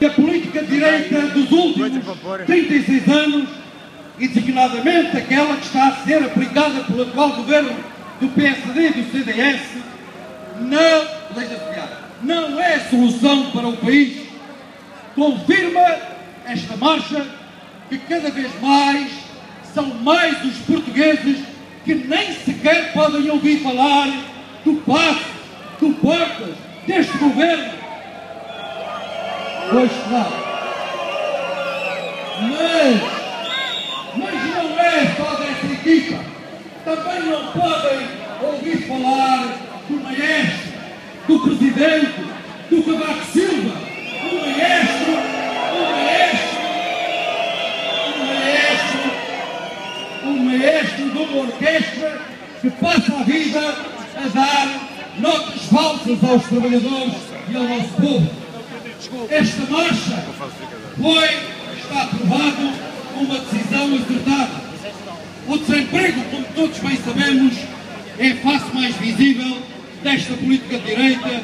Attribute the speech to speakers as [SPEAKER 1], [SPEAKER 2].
[SPEAKER 1] A política de direita dos últimos 36 anos, e designadamente aquela que está a ser aplicada pelo atual governo do PSD e do CDS, não é solução para o país. Confirma esta marcha que cada vez mais são mais os portugueses que nem sequer podem ouvir falar do passo, do portas deste governo. Pois claro. Mas não é só dessa equipa. Também não podem ouvir falar do maestro, do presidente, do Cavaco Silva, o maestro de uma orquestra que passa a vida a dar notas falsas aos trabalhadores e ao nosso povo. Esta marcha está aprovado uma decisão acertada. O desemprego, como todos bem sabemos, é a face mais visível desta política de direita